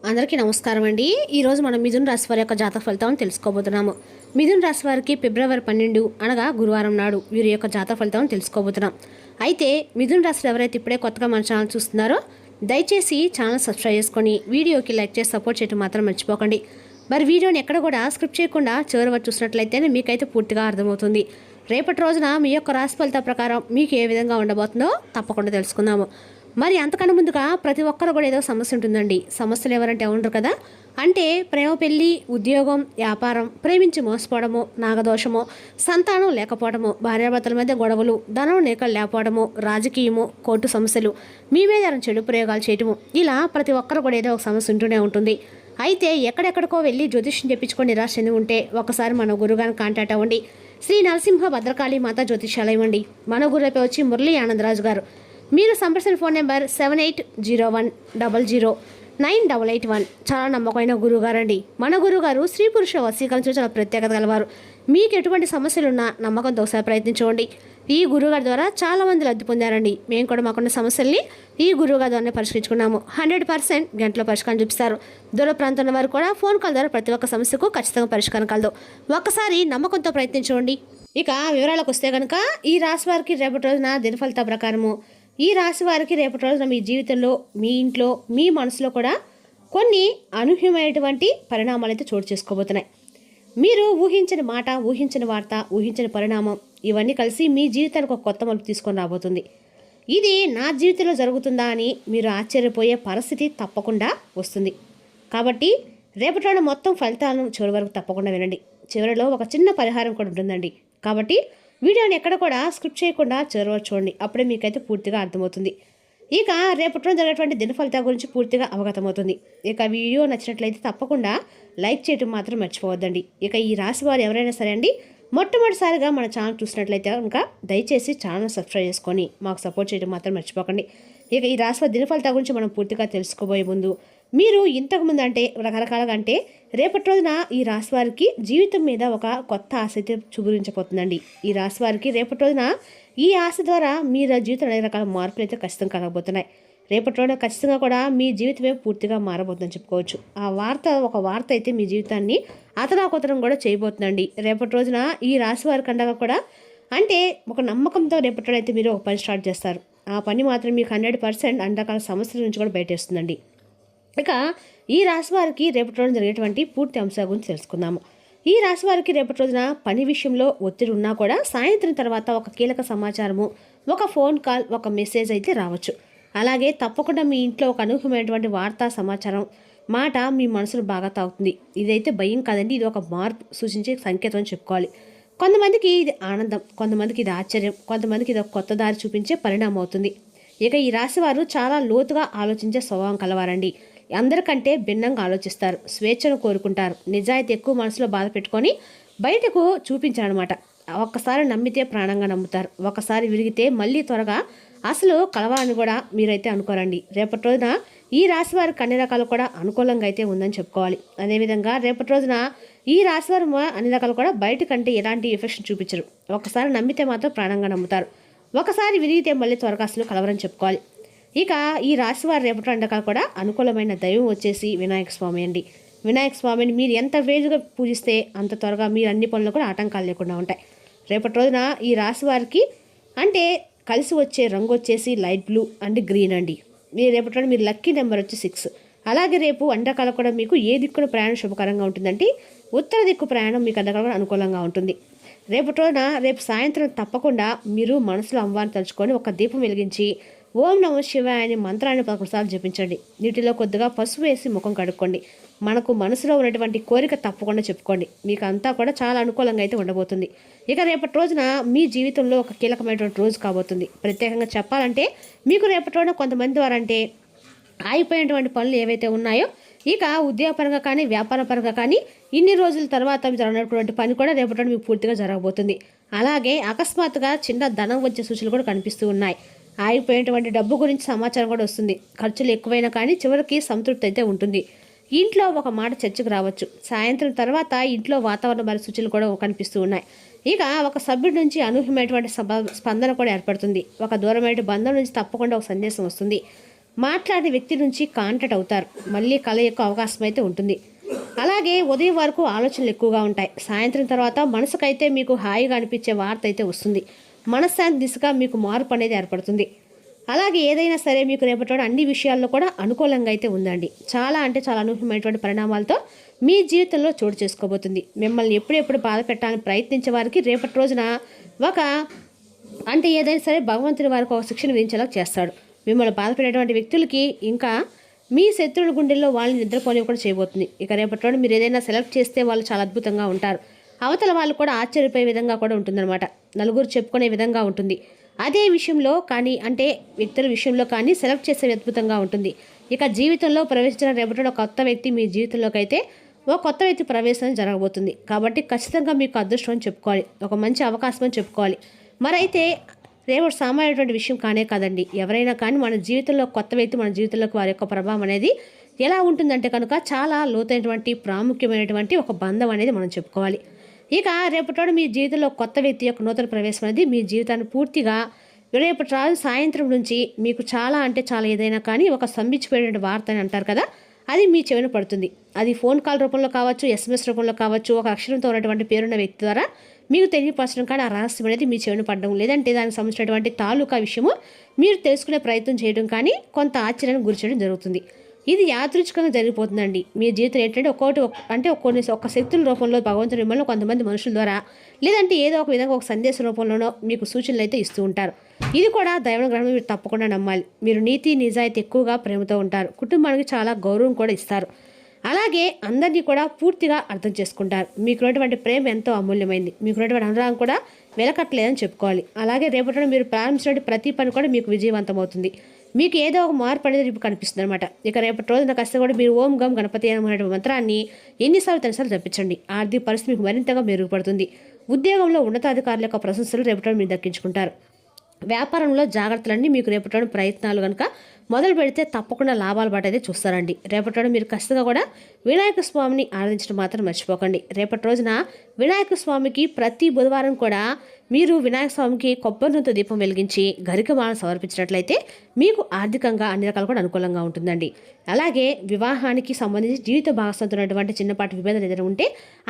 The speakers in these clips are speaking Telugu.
అందరికీ నమస్కారం అండి. ఈరోజు మనం మిథున రాశి వారి యొక్క జాతక ఫలితాలను తెలుసుకోబోతున్నాము. మిథున రాశి వారికి ఫిబ్రవరి 12 అనగా గురువారం నాడు వీరి యొక్క జాతక ఫలితాలను తెలుసుకోబోతున్నాం. అయితే మిథున రాశిలో ఎవరైతే ఇప్పుడే కొత్తగా మన ఛానల్ చూస్తున్నారో దయచేసి ఛానల్ సబ్స్క్రైబ్ చేసుకొని వీడియోకి లైక్ చేసి సపోర్ట్ చేయడం మాత్రం మర్చిపోకండి. మరి వీడియోని ఎక్కడ కూడా స్క్రిప్ట్ చేయకుండా చివరి వరకు చూసినట్లయితేనే మీకైతే పూర్తిగా అర్థమవుతుంది. రేపటి రోజున మీ యొక్క రాశి ఫలితాల ప్రకారం మీకు ఏ విధంగా ఉండబోతుందో తప్పకుండా తెలుసుకుందాము. మరి అంతకన్నా ముందుగా ప్రతి ఒక్కరు కూడా ఏదో సమస్య ఉంటుందండి. సమస్యలు ఎవరంటే ఉండరు కదా. అంటే ప్రేమ, పెళ్లి, ఉద్యోగం, వ్యాపారం, ప్రేమించి మోసపోవడము, నాగదోషము, సంతానం లేకపోవడము, భార్యాభర్తల మధ్య గొడవలు, ధనం లేకపోవడము, రాజకీయము, కోర్టు సమస్యలు, మీ మీద చెడు ప్రయోగాలు చేయటము, ఇలా ప్రతి ఒక్కరు కూడా ఏదో ఒక సమస్య ఉంటూనే ఉంటుంది. అయితే ఎక్కడెక్కడికో వెళ్ళి జ్యోతిష్యం చెప్పించుకొని నిరాశ చెంది ఉంటే ఒకసారి మన గురుగారిని కాంటాక్ట్ అవ్వండి. శ్రీ నరసింహ భద్రకాళి మాత జ్యోతిష్యాలయం అండి. మన గురుపై వచ్చి మురళీ ఆనందరాజు గారు. మీరు సంప్రదించిన ఫోన్ నెంబర్ 7801009881. చాలా నమ్మకమైన గురువుగారండి. మన గురువుగారు స్త్రీ పురుష వశీకరణ చాలా ప్రత్యేకత గలవారు. మీకు ఎటువంటి సమస్యలున్నా నమ్మకంతో ఒకసారి ప్రయత్నించండి. ఈ గురువుగారి ద్వారా చాలా మంది లబ్ధి పొందారండి. మేము కూడా మాకున్న సమస్యల్ని ఈ గురువుగారి ద్వారానే పరిష్కరించుకున్నాము. 100% గంటలో పరిష్కారం చూపిస్తారు. దూర ప్రాంతంలో వారు కూడా ఫోన్ కాల్ ద్వారా ప్రతి ఒక్క సమస్యకు ఖచ్చితంగా పరిష్కారం కలదు. ఒక్కసారి నమ్మకంతో ప్రయత్నించండి. ఇక వివరాలకు వస్తే కనుక ఈ రాశి వారికి రేపటి రోజున దినఫలిత ప్రకారము ఈ రాశి వారికి రేపటి రోజున మీ జీవితంలో, మీ ఇంట్లో, మీ మనసులో కూడా కొన్ని అనూహ్యమైనటువంటి పరిణామాలు అయితే చోటు చేసుకోబోతున్నాయి. మీరు ఊహించిన మాట, ఊహించిన వార్త, ఊహించిన పరిణామం ఇవన్నీ కలిసి మీ జీవితానికి ఒక కొత్త మలుపు తీసుకొని రాబోతుంది. ఇది నా జీవితంలో జరుగుతుందా అని మీరు ఆశ్చర్యపోయే పరిస్థితి తప్పకుండా వస్తుంది. కాబట్టి రేపటి రోజున మొత్తం ఫలితాలను చివరి వరకు తప్పకుండా వినండి. చివరిలో ఒక చిన్న పరిహారం కూడా ఉంటుందండి. కాబట్టి వీడియోని ఎక్కడ కూడా స్క్రిప్ట్ చేయకుండా చివరి చూడండి. అప్పుడే మీకైతే పూర్తిగా అర్థమవుతుంది. ఇక రేపటి రోజు జరిగేటువంటి దిన ఫలితాల గురించి పూర్తిగా అవగతమవుతుంది. ఇక వీడియో నచ్చినట్లయితే తప్పకుండా లైక్ చేయడం మాత్రం మర్చిపోవద్దండి. ఇక ఈ రాశి వారు ఎవరైనా సరే అండి మొట్టమొదటిసారిగా మన ఛానల్ చూసినట్లయితే కనుక దయచేసి ఛానల్ సబ్స్క్రైబ్ చేసుకొని మాకు సపోర్ట్ చేయడం మాత్రం మర్చిపోకండి. ఇక ఈ రాశి వారి దిన ఫలితాల గురించి మనం పూర్తిగా తెలుసుకోబోయే ముందు మీరు ఇంతకుముందు అంటే రకరకాలుగా అంటే రేపటి రోజున ఈ రాశి వారికి జీవితం మీద ఒక కొత్త ఆశ అయితే చూపించబోతుందండి. ఈ రాశి వారికి రేపటి రోజున ఈ ఆశ ద్వారా మీ జీవితంలో అనేక రకాల మార్పులు అయితే ఖచ్చితంగా కలగబోతున్నాయి. రేపటి రోజున ఖచ్చితంగా కూడా మీ జీవితమే పూర్తిగా మారబోతుందని చెప్పుకోవచ్చు. ఒక వార్త అయితే మీ జీవితాన్ని అతలాకుతలం కూడా చేయబోతుందండి. రేపటి రోజున ఈ రాశి వారి కండగా కూడా అంటే ఒక నమ్మకంతో రేపటి రోజు అయితే మీరు ఒక పని స్టార్ట్ చేస్తారు. ఆ పని మాత్రం మీకు 100% అన్ని రకాల సమస్యల నుంచి కూడా బయటేస్తుందండి. ఇక ఈ రాశి వారికి రేపటి రోజున జరిగేటువంటి పూర్తి అంశాల గురించి తెలుసుకుందాము. ఈ రాశి వారికి రేపటి రోజున పని విషయంలో ఒత్తిడి ఉన్నా కూడా సాయంత్రం తర్వాత ఒక కీలక సమాచారము, ఒక ఫోన్ కాల్, ఒక మెసేజ్ అయితే రావచ్చు. అలాగే తప్పకుండా మీ ఇంట్లో ఒక అనూహ్యమైనటువంటి వార్తా సమాచారం మాట మీ మనసును బాగా తాగుతుంది. ఇదైతే భయం కాదండి, ఇది ఒక మార్పు సూచించే సంకేతం అని చెప్పుకోవాలి. కొంతమందికి ఇది ఆనందం, కొంతమందికి ఇది ఆశ్చర్యం, కొంతమందికి ఇది ఒక కొత్త దారి చూపించే పరిణామం అవుతుంది. ఇక ఈ రాశి వారు చాలా లోతుగా ఆలోచించే స్వభావం కలవారండి. అందరికంటే భిన్నంగా ఆలోచిస్తారు, స్వేచ్ఛను కోరుకుంటారు, నిజాయితీ ఎక్కువ మనసులో బాధ పెట్టుకొని బయటకు చూపించారనమాట. ఒక్కసారి నమ్మితే ప్రాణంగా నమ్ముతారు, ఒకసారి విరిగితే మళ్ళీ త్వరగా అసలు కలవాలని కూడా మీరైతే అనుకోరండి. రేపటి రోజున ఈ రాశి వారికి అన్ని రకాలు కూడా అనుకూలంగా అయితే ఉందని చెప్పుకోవాలి. అదేవిధంగా రేపటి రోజున ఈ రాశి వారు అన్ని రకాలు కూడా బయటకంటే ఎలాంటి ఎఫెక్షన్ చూపించరు. ఒకసారి నమ్మితే మాత్రం ప్రాణంగా నమ్ముతారు, ఒకసారి విరిగితే మళ్ళీ త్వరగా అసలు కలవరని చెప్పుకోవాలి. ఇక ఈ రాశి వారి రేపటి రకాలు కూడా అనుకూలమైన దైవం వచ్చేసి వినాయక స్వామి అండి. వినాయక స్వామిని మీరు ఎంత వేలుగా పూజిస్తే అంత త్వరగా మీరు అన్ని పనులు కూడా ఆటంకాలు లేకుండా ఉంటాయి. రేపటి రోజున ఈ రాశి వారికి అంటే కలిసి వచ్చే రంగు వచ్చేసి లైట్ బ్లూ అండ్ గ్రీన్ అండి. మీరు రేపటి రోజు మీరు లక్కీ నెంబర్ వచ్చి 6. అలాగే రేపు అన్ని రకాలు కూడా మీకు ఏ దిక్కున ప్రయాణం శుభకరంగా ఉంటుందంటే ఉత్తర దిక్కు ప్రయాణం మీకు అన్ని రకాలు కూడా అనుకూలంగా ఉంటుంది. రేపటి రోజున రేపు సాయంత్రం తప్పకుండా మీరు మనసులో అమ్మవారిని తలుచుకొని ఒక దీపం వెలిగించి ఓం నమః శివాయ అనే మంత్రాన్ని 11 సార్లు జపించండి. నీటిలో కొద్దిగా పసుపు వేసి ముఖం కడుక్కోండి. మనకు మనసులో ఉన్నటువంటి కోరిక తప్పకుండా చెప్పుకోండి. మీకు అంతా కూడా చాలా అనుకూలంగా అయితే ఉండబోతుంది. ఇక రేపటి రోజున మీ జీవితంలో ఒక కీలకమైనటువంటి రోజు కాబోతుంది. ప్రత్యేకంగా చెప్పాలంటే మీకు రేపటి రోజున కొంతమంది వారంటే ఆగిపోయినటువంటి పనులు ఏవైతే ఉన్నాయో ఇక ఉద్యోగపరంగా కానీ వ్యాపారపరంగా కానీ ఇన్ని రోజుల తర్వాత జరగనటువంటి పని కూడా రేపటి రోజున మీకు పూర్తిగా జరగబోతుంది. అలాగే అకస్మాత్తుగా చిన్న ధనం వచ్చే సూచనలు కూడా కనిపిస్తూ ఉన్నాయి. ఆగిపోయినటువంటి డబ్బు గురించి సమాచారం కూడా వస్తుంది. ఖర్చులు ఎక్కువైనా కానీ చివరికి సంతృప్తి అయితే ఉంటుంది. ఇంట్లో ఒక మాట చర్చకు రావచ్చు. సాయంత్రం తర్వాత ఇంట్లో వాతావరణ మరి సూచనలు కూడా కనిపిస్తూ ఉన్నాయి. ఇక ఒక సభ్యుడి నుంచి అనూహ్యమైనటువంటి స్పందన కూడా ఏర్పడుతుంది. ఒక దూరమైన బంధం నుంచి తప్పకుండా ఒక సందేశం వస్తుంది. మాట్లాడే వ్యక్తి నుంచి కాంటాక్ట్ అవుతారు. మళ్ళీ కలయిక అవకాశం అయితే ఉంటుంది. అలాగే ఉదయం వరకు ఆలోచనలు ఎక్కువగా ఉంటాయి. సాయంత్రం తర్వాత మనసుకైతే మీకు హాయిగా అనిపించే వార్త అయితే వస్తుంది. మనశ్శాంతి దిశగా మీకు మార్పు అనేది ఏర్పడుతుంది. అలాగే ఏదైనా సరే మీకు రేపటి అన్ని విషయాల్లో కూడా అనుకూలంగా అయితే ఉందండి. చాలా అంటే చాలా అనూహ్యమైనటువంటి పరిణామాలతో మీ జీవితంలో చోటు చేసుకోబోతుంది. మిమ్మల్ని ఎప్పుడెప్పుడు బాధ పెట్టాలని ప్రయత్నించే వారికి రేపటి రోజున ఒక అంటే ఏదైనా సరే భగవంతుని వారికి ఒక శిక్షణ విధించేలా చేస్తాడు. మిమ్మల్ని బాధపడేటువంటి వ్యక్తులకి ఇంకా మీ శత్రువుల గుండెల్లో వాళ్ళని నిద్రపోనివ్వకుండా చేయబోతుంది. ఇక రేపటి రోజు మీరు ఏదైనా సెలెక్ట్ చేస్తే వాళ్ళు చాలా అద్భుతంగా ఉంటారు. అవతల వాళ్ళు కూడా ఆశ్చర్యపోయే విధంగా కూడా ఉంటుందన్నమాట. నలుగురు చెప్పుకునే విధంగా ఉంటుంది. అదే విషయంలో కానీ అంటే వ్యక్తుల విషయంలో కానీ సెలెక్ట్ చేసే అద్భుతంగా ఉంటుంది. ఇక జీవితంలో ప్రవేశించిన రేపటి కొత్త వ్యక్తి మీ జీవితంలోకి అయితే ఒక కొత్త వ్యక్తి ప్రవేశం జరగబోతుంది. కాబట్టి ఖచ్చితంగా మీకు అదృష్టం అని చెప్పుకోవాలి. ఒక మంచి అవకాశం అని చెప్పుకోవాలి. మరైతే రేపు సామాన్యటువంటి విషయం కానే కాదండి. ఎవరైనా కానీ మన జీవితంలో కొత్త వ్యక్తి మన జీవితంలోకి వారి యొక్క ప్రభావం అనేది ఎలా ఉంటుందంటే కనుక చాలా లోతైనటువంటి ప్రాముఖ్యమైనటువంటి ఒక బంధం అనేది మనం చెప్పుకోవాలి. ఇక రేపటి మీ జీవితంలో కొత్త వ్యక్తి యొక్క నూతన ప్రవేశం అనేది మీ జీవితాన్ని పూర్తిగా రేపటి రోజు సాయంత్రం నుంచి మీకు చాలా అంటే చాలా ఏదైనా కానీ ఒక స్తంభించిపోయిన వార్త అని అంటారు కదా, అది మీ చెవిన పడుతుంది. అది ఫోన్ కాల్ రూపంలో కావచ్చు, SMS రూపంలో కావచ్చు, ఒక అక్షరంతో ఉన్నటువంటి పేరున్న వ్యక్తి ద్వారా మీకు తెలియపరచడం కానీ ఆ రహస్యం అనేది మీ చెవిన పడడం, లేదంటే దానికి సంబంధించినటువంటి తాలూకా విషయము మీరు తెలుసుకునే ప్రయత్నం చేయడం కానీ కొంత ఆశ్చర్యానికి గురి చేయడం జరుగుతుంది. ఇది యాదృచ్ఛికంగా జరిగిపోతుందండి. మీ జీవితం ఏంటంటే ఒక శక్తుల రూపంలో భగవంతుని మిమ్మల్ని కొంతమంది మనుషుల ద్వారా లేదంటే ఏదో ఒక విధంగా ఒక సందేశ రూపంలోనో మీకు సూచనలు అయితే ఇస్తూ ఉంటారు. ఇది కూడా దైవగ్రహం మీరు తప్పకుండా నమ్మాలి. మీరు నీతి నిజాయితీ ఎక్కువగా ప్రేమతో ఉంటారు. కుటుంబానికి చాలా గౌరవం కూడా ఇస్తారు. అలాగే అందరినీ కూడా పూర్తిగా అర్థం చేసుకుంటారు. మీకున్నటువంటి ప్రేమ ఎంతో అమూల్యమైంది. మీకున్నటువంటి అనురాగం కూడా వెలకట్టలేదని చెప్పుకోవాలి. అలాగే రేపటి మీరు ప్రారంభించిన ప్రతి పని కూడా మీకు విజయవంతమవుతుంది. మీకు ఏదో ఒక మార్పు అనేది ఇప్పుడు కనిపిస్తుంది అనమాట. ఇక రేపటి రోజున కష్టం కూడా మీరు ఓం గం గణపతి అనేటువంటి మంత్రాన్ని ఎన్నిసార్లు తనసార్లు జపించండి. ఆర్థిక పరిస్థితి మీకు మరింతగా మెరుగుపడుతుంది. ఉద్యోగంలో ఉన్నతాధికారుల యొక్క ప్రశంసలు రేపటి మీరు దక్కించుకుంటారు. వ్యాపారంలో జాగ్రత్తలన్నీ మీకు రేపటి ప్రయత్నాలు కనుక మొదలు పెడితే తప్పకుండా లాభాలు పడేది చూస్తారండి. రేపటి మీరు ఖచ్చితంగా కూడా వినాయక స్వామిని ఆరాధించడం మాత్రం మర్చిపోకండి. రేపటి రోజున వినాయక స్వామికి ప్రతి బుధవారం కూడా మీరు వినాయక స్వామికి కొబ్బరి నూనెతో దీపం వెలిగించి గరికమాలను సమర్పించినట్లయితే మీకు ఆర్థికంగా అన్ని రకాలు కూడా అనుకూలంగా ఉంటుందండి. అలాగే వివాహానికి సంబంధించి జీవిత భాగస్వామితో ఉన్నటువంటి చిన్నపాటి విభేదాలు ఏదైనా ఉంటే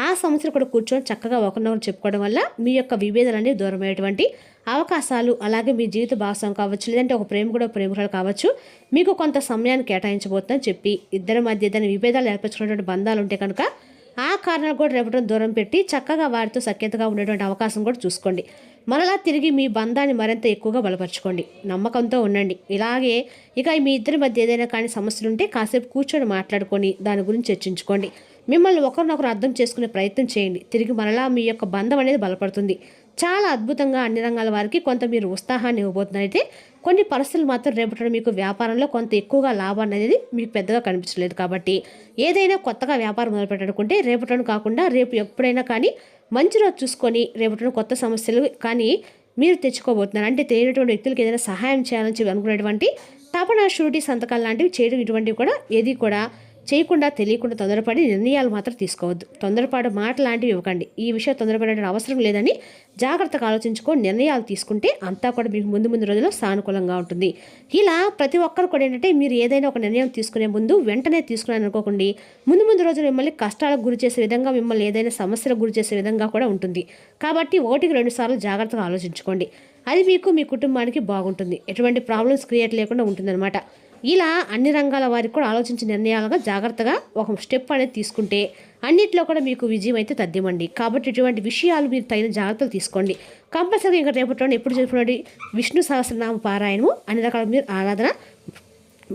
ఆ సమస్యలు కూడా కూర్చొని చక్కగా ఒకరినొకరు చెప్పుకోవడం వల్ల మీ యొక్క విభేదాలన్నీ దూరమయ్యేటువంటి అవకాశాలు, అలాగే మీ జీవిత భాగస్వామి కావచ్చు, లేదంటే ఒక ప్రేమికురాలు కావచ్చు, మీకు కొంత సమయాన్ని కేటాయించబోతుందని చెప్పి ఇద్దరి మధ్య ఏదైనా విభేదాలు ఏర్పరచుకున్నటువంటి బంధాలు ఉంటే కనుక ఆ కారణాలు కూడా రేపటి దూరం పెట్టి చక్కగా వారితో సఖ్యతగా ఉండేటువంటి అవకాశం కూడా చూసుకోండి. మరలా తిరిగి మీ బంధాన్ని మరింత ఎక్కువగా బలపరచుకోండి. నమ్మకంతో ఉండండి. ఇలాగే ఇక మీ ఇద్దరి మధ్య ఏదైనా కానీ సమస్యలు ఉంటే కాసేపు కూర్చొని మాట్లాడుకొని దాని గురించి చర్చించుకోండి. మిమ్మల్ని ఒకరినొకరు అర్థం చేసుకునే ప్రయత్నం చేయండి. తిరిగి మరలా మీ యొక్క బంధం అనేది బలపడుతుంది. చాలా అద్భుతంగా అన్ని రంగాల వారికి కొంత మీరు ఉత్సాహాన్ని ఇవ్వబోతున్నారైతే కొన్ని పరిస్థితులు మాత్రం రేపటి మీకు వ్యాపారంలో కొంత ఎక్కువగా లాభం అనేది మీకు పెద్దగా కనిపించలేదు. కాబట్టి ఏదైనా కొత్తగా వ్యాపారం మొదలుపెట్టుకుంటే రేపటి కాకుండా రేపు ఎప్పుడైనా కానీ మంచి రోజు చూసుకొని రేపటి కొత్త సమస్యలు కానీ మీరు తెచ్చుకోబోతున్నారు. అంటే తెలియనటువంటి వ్యక్తులకు ఏదైనా సహాయం చేయాలని చెప్పి అనుకునేటువంటి తపన షూరిటీ సంతకాలు లాంటివి చేయడం ఇటువంటివి కూడా ఏది కూడా చేయకుండా తెలియకుండా తొందరపడి నిర్ణయాలు మాత్రం తీసుకోవద్దు. తొందరపాటు మాట లాంటివి ఇవ్వకండి. ఈ విషయం తొందరపడే అవసరం లేదని జాగ్రత్తగా ఆలోచించుకొని నిర్ణయాలు తీసుకుంటే అంతా కూడా మీకు ముందు రోజుల్లో సానుకూలంగా ఉంటుంది. ఇలా ప్రతి ఒక్కరు కూడా ఏంటంటే మీరు ఏదైనా ఒక నిర్ణయం తీసుకునే ముందు వెంటనే తీసుకుని అనుకోకండి. ముందు రోజులు మిమ్మల్ని కష్టాలకు గురి చేసే విధంగా, మిమ్మల్ని ఏదైనా సమస్యలకు గురి చేసే విధంగా కూడా ఉంటుంది. కాబట్టి 1-2 సార్లు జాగ్రత్తగా ఆలోచించుకోండి. అది మీకు మీ కుటుంబానికి బాగుంటుంది. ఎటువంటి ప్రాబ్లమ్స్ క్రియేట్ లేకుండా ఉంటుందన్నమాట. ఇలా అన్ని రంగాల వారికి కూడా ఆలోచించి నిర్ణయాలుగా జాగ్రత్తగా ఒక స్టెప్ అనేది తీసుకుంటే అన్నింటిలో కూడా మీకు విజయం అయితే తథ్యమండి. కాబట్టి ఇటువంటి విషయాలు మీరు తగిన జాగ్రత్తలు తీసుకోండి. కంపల్సరీగా ఇంకా రేపటి ఎప్పుడు చెప్పినటువంటి విష్ణు సహస్రనామ పారాయణము అన్ని రకాల మీరు ఆరాధన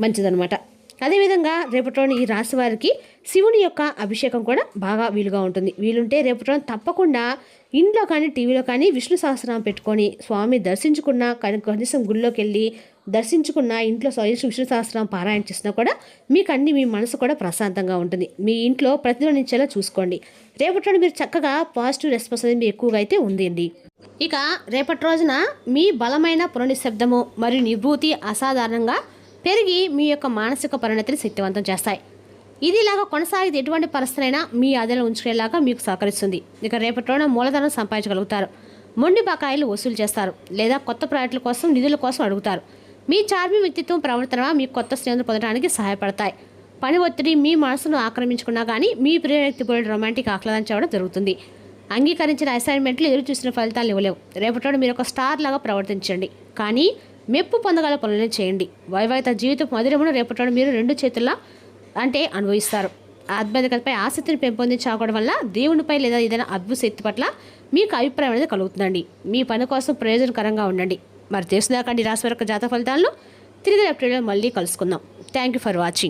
మంచిదనమాట. అదేవిధంగా రేపటి ఈ రాశి వారికి శివుని యొక్క అభిషేకం కూడా బాగా వీలుగా ఉంటుంది. వీలుంటే రేపటి తప్పకుండా ఇంట్లో కానీ టీవీలో కానీ విష్ణు సహస్రనామం పెట్టుకొని స్వామి దర్శించుకున్న కనీసం గుళ్ళోకి వెళ్ళి దర్శించుకున్న ఇంట్లో విష్ణు సహస్రనామం పారాయణ చేసినా కూడా మీకు అన్ని మీ మనసు కూడా ప్రశాంతంగా ఉంటుంది. మీ ఇంట్లో ప్రతిధ్వనించేలా చూసుకోండి. రేపటి మీరు చక్కగా పాజిటివ్ రెస్పాన్స్ అనేది ఎక్కువగా అయితే ఉందండి. ఇక రేపటి రోజున మీ బలమైన పునఃశబ్దము మరియు నిభూతి అసాధారణంగా పెరిగి మీ యొక్క మానసిక పరిణతిని శక్తివంతం చేస్తాయి. ఇది ఇలాగా కొనసాగితే ఎటువంటి పరిస్థితులైనా మీ అదలో ఉంచుకునేలాగా మీకు సహకరిస్తుంది. ఇక రేపటి రోజున మూలధనం సంపాదించగలుగుతారు. మొండి బకాయిలు వసూలు చేస్తారు లేదా కొత్త ప్రాజెక్టుల కోసం నిధుల కోసం అడుగుతారు. మీ చార్మి వ్యక్తిత్వం ప్రవర్తన మీ కొత్త స్నేహితులు పొందడానికి సహాయపడతాయి. పని ఒత్తిడి మీ మనసును ఆక్రమించుకున్నా కానీ మీ ప్రియ వ్యక్తి కూడా రొమాంటిక్ ఆహ్లాదించడం జరుగుతుంది. అంగీకరించిన అసైన్మెంట్లు ఎదురు చూసిన ఫలితాలు ఇవ్వలేవు. రేపటి మీరు ఒక స్టార్ లాగా ప్రవర్తించండి, కానీ మెప్పు పొందగల పనులను చేయండి. వైవాహిక జీవితం మధురమును రేపటి మీరు 2 చేతుల్లా అనుభవిస్తారు. ఆధ్యాత్మికతపై ఆసక్తిని పెంపొందించుకోవడం వల్ల దేవునిపై లేదా ఏదైనా అద్భుత శక్తి పట్ల మీకు అభిప్రాయం అనేది కలుగుతుందండి. మీ పని కోసం ప్రయోజనకరంగా ఉండండి. మరి తెలుసుదాకండి రాశి వారి జాతక ఫలితాలను తిరిగి ఎపిసోడ్లో మళ్ళీ కలుసుకుందాం. Thank you for watching.